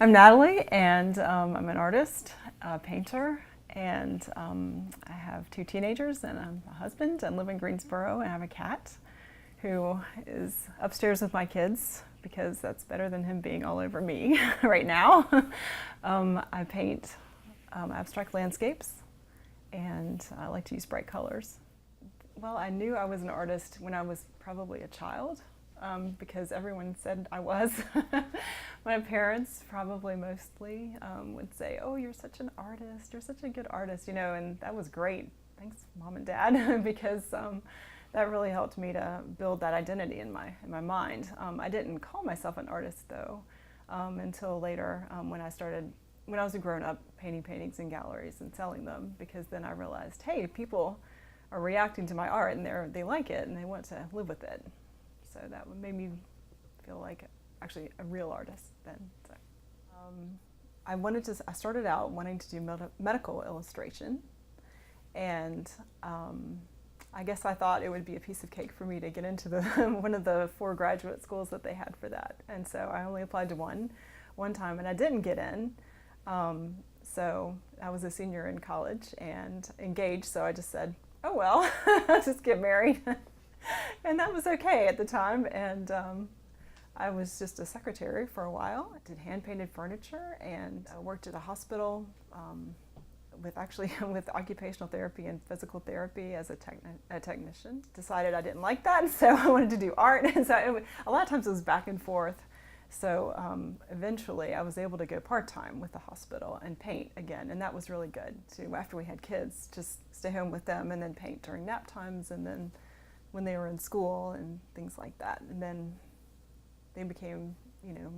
I'm Natalie, and I'm an artist, a painter, and I have two teenagers, and I'm a husband, and live in Greensboro, and I have a cat who is upstairs with my kids because that's better than him being all over me right now. I paint abstract landscapes, and I like to use bright colors. Well, I knew I was an artist when I was probably a child because everyone said I was. My parents probably mostly would say, "Oh, you're such an artist, you're such a good artist," and that was great. Thanks, Mom and Dad, because that really helped me to build that identity in my mind. I didn't call myself an artist though until later when I was a grown up painting paintings in galleries and selling them, because then I realized, hey, people are reacting to my art and they like it and they want to live with it. So that made me feel like actually a real artist then. So, I started out wanting to do medical illustration, and I guess I thought it would be a piece of cake for me to get into the one of the 4 graduate schools that they had for that. And so I only applied to one time, and I didn't get in. So I was a senior in college and engaged, so I just said, oh well, I'll just get married. And that was okay at the time. And I was just a secretary for a while. I did hand-painted furniture and I worked at a hospital with occupational therapy and physical therapy as a technician. Decided I didn't like that, so I wanted to do art. And so a lot of times it was back and forth. So eventually I was able to go part-time with the hospital and paint again, and that was really good too. After we had kids, just stay home with them and then paint during nap times, and then when they were in school and things like that. And then they became,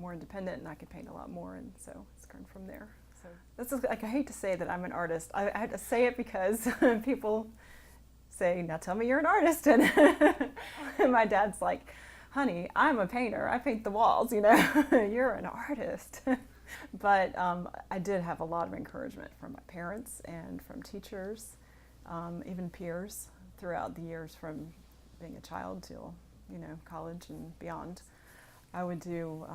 more independent, and I could paint a lot more, and so it's gone from there. So this is, like, I hate to say that I'm an artist. I had to say it because people say, now tell me you're an artist. And my dad's like, honey, I'm a painter. I paint the walls, you're an artist. But I did have a lot of encouragement from my parents and from teachers, even peers throughout the years from being a child till, college and beyond. I would do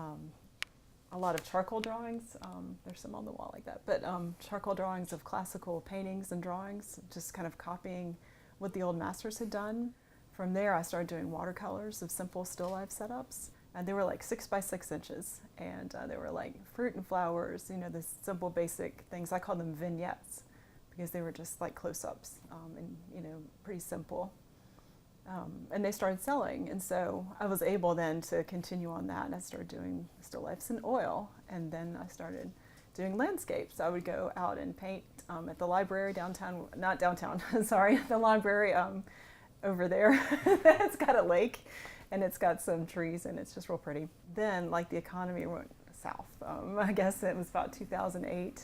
a lot of charcoal drawings. There's some on the wall like that, but charcoal drawings of classical paintings and drawings, just kind of copying what the old masters had done. From there, I started doing watercolors of simple still life setups. And they were like 6 by 6 inches. And they were like fruit and flowers, the simple basic things. I call them vignettes because they were just like close-ups and, pretty simple. And they started selling. And so I was able then to continue on that. And I started doing still lifes in oil. And then I started doing landscapes. I would go out and paint at the library downtown, not downtown, sorry, the library over there. It's got a lake and it's got some trees and it's just real pretty. Then, like, the economy went south. I guess it was about 2008,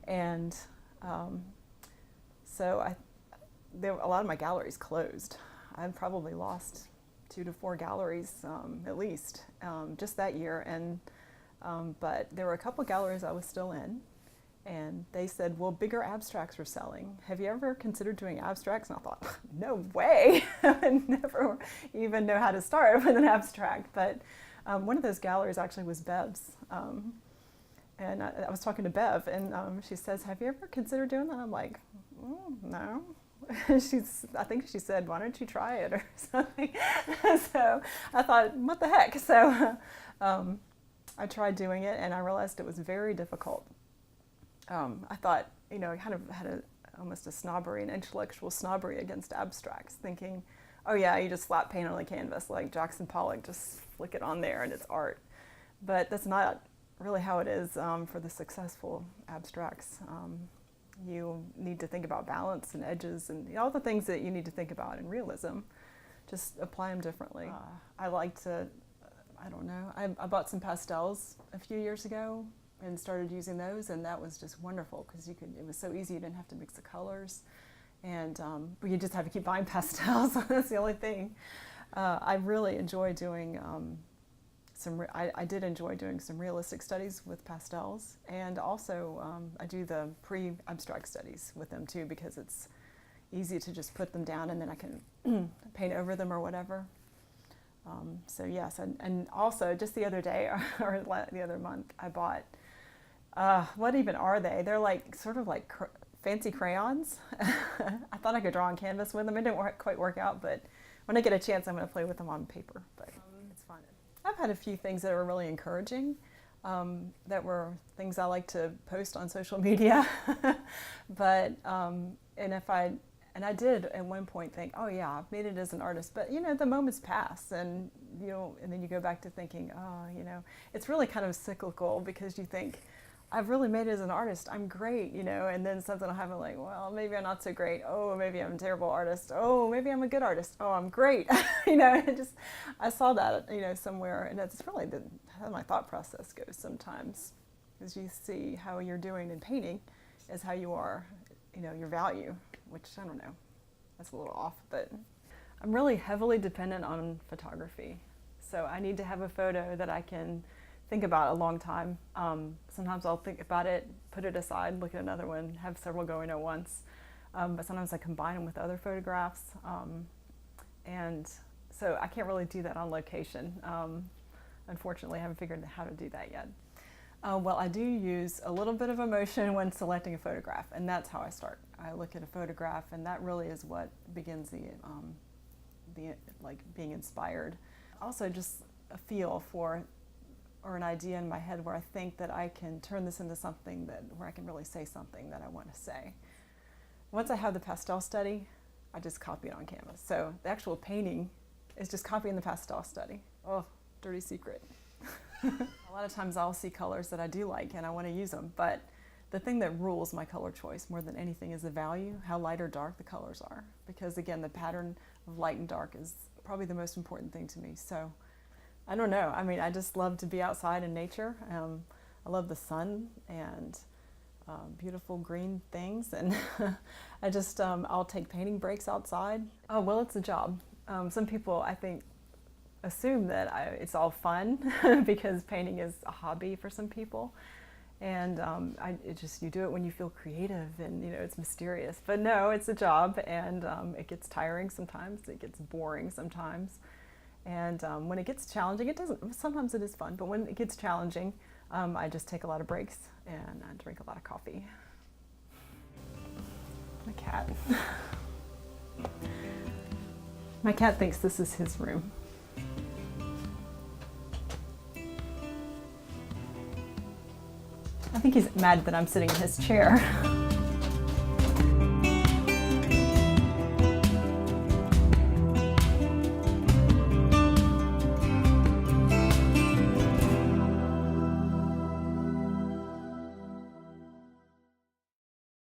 and so a lot of my galleries closed. I probably lost 2 to 4 galleries at least just that year, and but there were a couple galleries I was still in. And they said, well, bigger abstracts are selling. Have you ever considered doing abstracts? And I thought, no way. I would never even know how to start with an abstract. But one of those galleries actually was Bev's. And I was talking to Bev, and she says, have you ever considered doing that? I'm like, no. I think she said, why don't you try it or something? So I thought, what the heck? So I tried doing it, and I realized it was very difficult. I thought, I kind of had almost a snobbery, an intellectual snobbery against abstracts, thinking, oh yeah, you just slap paint on a canvas like Jackson Pollock, just flick it on there and it's art. But that's not really how it is for the successful abstracts. You need to think about balance and edges and all the things that you need to think about in realism. Just apply them differently. I like to, I don't know, I bought some pastels a few years ago and started using those, and that was just wonderful because it was so easy. You didn't have to mix the colors, and but you just have to keep buying pastels. That's the only thing. I really enjoy doing I did enjoy doing some realistic studies with pastels, and also I do the pre-abstract studies with them too, because it's easy to just put them down and then I can paint over them or whatever. So yes, and also just the other day or the other month, I bought What even are they? They're like sort of like fancy crayons. I thought I could draw on canvas with them. It didn't quite work out, but when I get a chance, I'm going to play with them on paper. But it's fun. I've had a few things that were really encouraging. That were things I like to post on social media. But and I did at one point think, oh yeah, I've made it as an artist, but you know, the moments pass, and you know, and then you go back to thinking, oh, you know, it's really kind of cyclical, because you think, I've really made it as an artist, I'm great, you know, and then something will happen like, well, maybe I'm not so great, oh, maybe I'm a terrible artist, oh, maybe I'm a good artist, oh, I'm great. You know, I saw that, you know, somewhere, and that's really how my thought process goes sometimes, as you see how you're doing in painting is how you are, you know, your value, which I don't know, that's a little off, but I'm really heavily dependent on photography. So I need to have a photo that I can think about a long time. Sometimes I'll think about it, put it aside, look at another one, have several going at once. But sometimes I combine them with other photographs. And so I can't really do that on location. Unfortunately, I haven't figured out how to do that yet. Well, I do use a little bit of emotion when selecting a photograph, and that's how I start. I look at a photograph, and that really is what begins the like being inspired. Also, just a feel for, or an idea in my head where I think that I can turn this into something where I can really say something that I want to say. Once I have the pastel study, I just copy it on canvas. So the actual painting is just copying the pastel study. Oh, dirty secret. A lot of times I'll see colors that I do like and I want to use them, but the thing that rules my color choice more than anything is the value, how light or dark the colors are. Because again, the pattern of light and dark is probably the most important thing to me. So I don't know, I mean, I just love to be outside in nature. I love the sun and beautiful green things, and I just, I'll take painting breaks outside. Oh, well, it's a job. Some people, I think, assume that it's all fun because painting is a hobby for some people, and you do it when you feel creative and you know it's mysterious. But no, it's a job, and it gets tiring sometimes. It gets boring sometimes, and when it gets challenging, it doesn't. Sometimes it is fun, but when it gets challenging, I just take a lot of breaks and I drink a lot of coffee. My cat. My cat thinks this is his room. I think he's mad that I'm sitting in his chair.